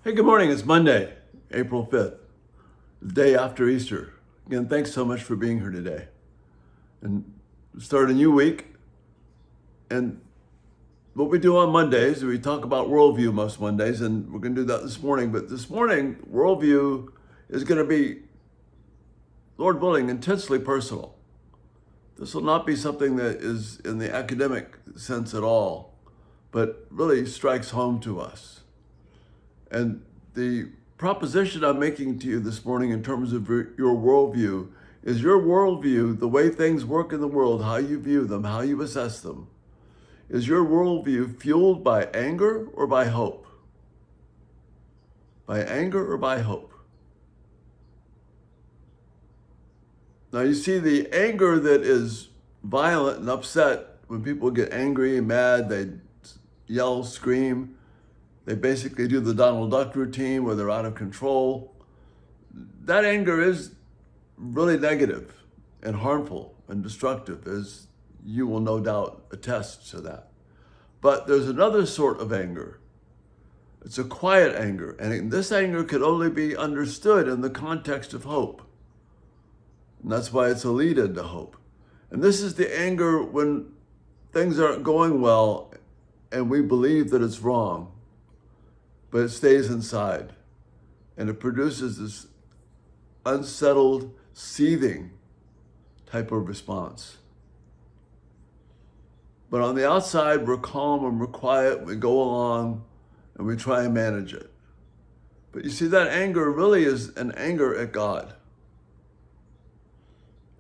Hey, good morning. It's Monday, April 5th, the day after Easter. Again, thanks so much for being here today. And start a new week. And what we do on Mondays is we talk about worldview most Mondays, and we're going to do that this morning. But this morning, worldview is going to be, Lord willing, intensely personal. This will not be something that is in the academic sense at all, but really strikes home to us. And the proposition I'm making to you this morning in terms of your worldview is your worldview, the way things work in the world, how you view them, how you assess them. Is your worldview fueled by anger or by hope? By anger or by hope? Now you see the anger that is violent and upset, when people get angry and mad, they yell, scream. They basically do the Donald Duck routine where they're out of control. That anger is really negative and harmful and destructive, as you will no doubt attest to that. But there's another sort of anger. It's a quiet anger, and this anger can only be understood in the context of hope. And that's why it's a lead into hope. And this is the anger when things aren't going well and we believe that it's wrong, but it stays inside, and it produces this unsettled, seething type of response. But on the outside, we're calm and we're quiet, we go along, and we try and manage it. But you see, that anger really is an anger at God.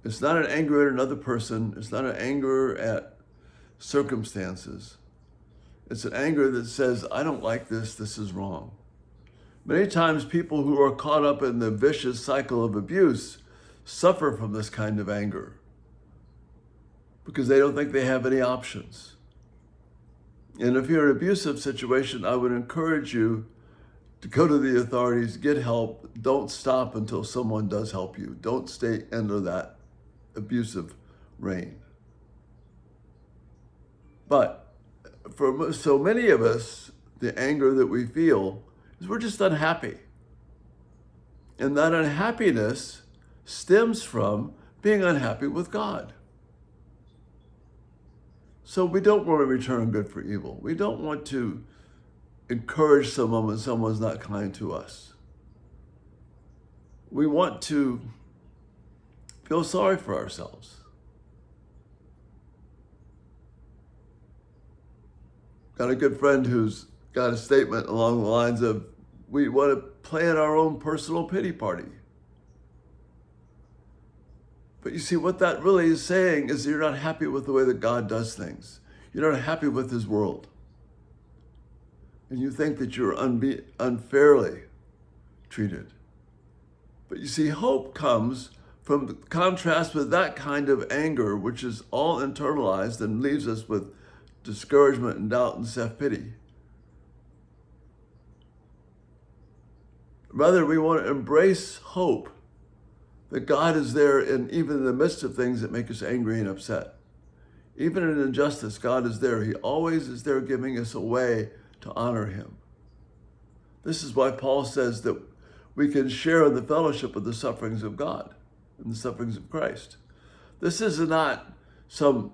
It's not an anger at another person, it's not an anger at circumstances. It's an anger that says, I don't like this, this is wrong. Many times people who are caught up in the vicious cycle of abuse suffer from this kind of anger because they don't think they have any options. And if you're in an abusive situation, I would encourage you to go to the authorities, get help. Don't stop until someone does help you. Don't stay under that abusive reign. But for so many of us, the anger that we feel is we're just unhappy. And that unhappiness stems from being unhappy with God. So we don't want to return good for evil. We don't want to encourage someone when someone's not kind to us. We want to feel sorry for ourselves. Got a good friend who's got a statement along the lines of, we want to plan our own personal pity party. But you see, what that really is saying is you're not happy with the way that God does things. You're not happy with his world. And you think that you're unfairly treated. But you see, hope comes from the contrast with that kind of anger, which is all internalized and leaves us with discouragement and doubt and self-pity. Rather, we want to embrace hope that God is there even in the midst of things that make us angry and upset. Even in injustice, God is there. He always is there giving us a way to honor him. This is why Paul says that we can share in the fellowship of the sufferings of God and the sufferings of Christ. This is not some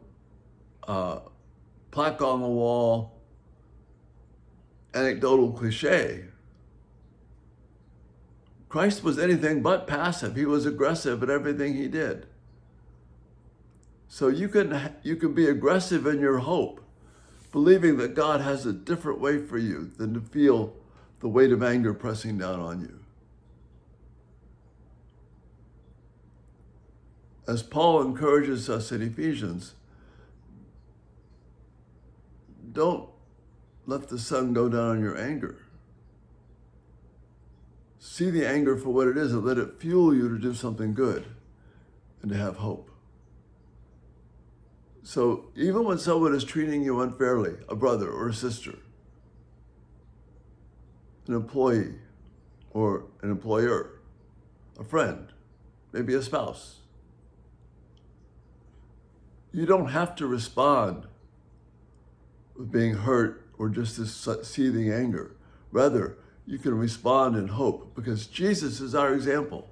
plaque on the wall, anecdotal cliche. Christ was anything but passive. He was aggressive in everything he did. So you can be aggressive in your hope, believing that God has a different way for you than to feel the weight of anger pressing down on you. As Paul encourages us in Ephesians, don't let the sun go down on your anger. See the anger for what it is and let it fuel you to do something good and to have hope. So even when someone is treating you unfairly, a brother or a sister, an employee or an employer, a friend, maybe a spouse, you don't have to respond with being hurt or just this seething anger. Rather, you can respond in hope because Jesus is our example.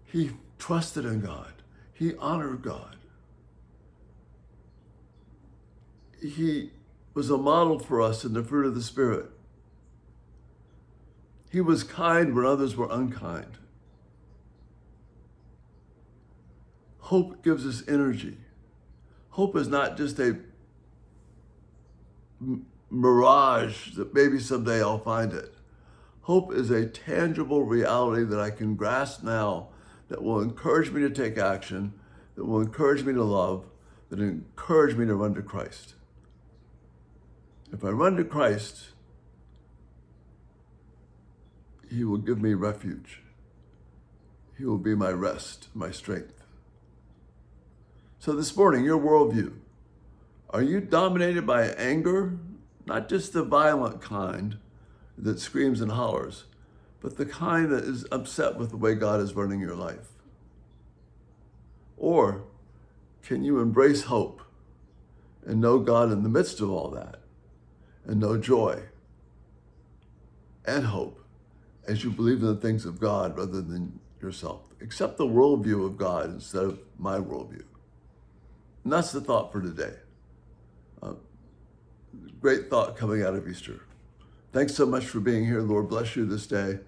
He trusted in God. He honored God. He was a model for us in the fruit of the Spirit. He was kind when others were unkind. Hope gives us energy. Hope is not just a mirage that maybe someday I'll find it. Hope is a tangible reality that I can grasp now that will encourage me to take action, that will encourage me to love, that will encourage me to run to Christ. If I run to Christ, He will give me refuge. He will be my rest, my strength. So this morning, your worldview. Are you dominated by anger? Not just the violent kind that screams and hollers, but the kind that is upset with the way God is running your life? Or can you embrace hope and know God in the midst of all that and know joy and hope as you believe in the things of God rather than yourself? Accept the worldview of God instead of my worldview. And that's the thought for today. Great thought coming out of Easter. Thanks so much for being here. Lord bless you this day.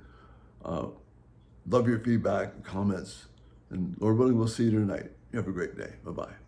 Love your feedback and comments. And Lord willing, we'll see you tonight. You have a great day. Bye-bye.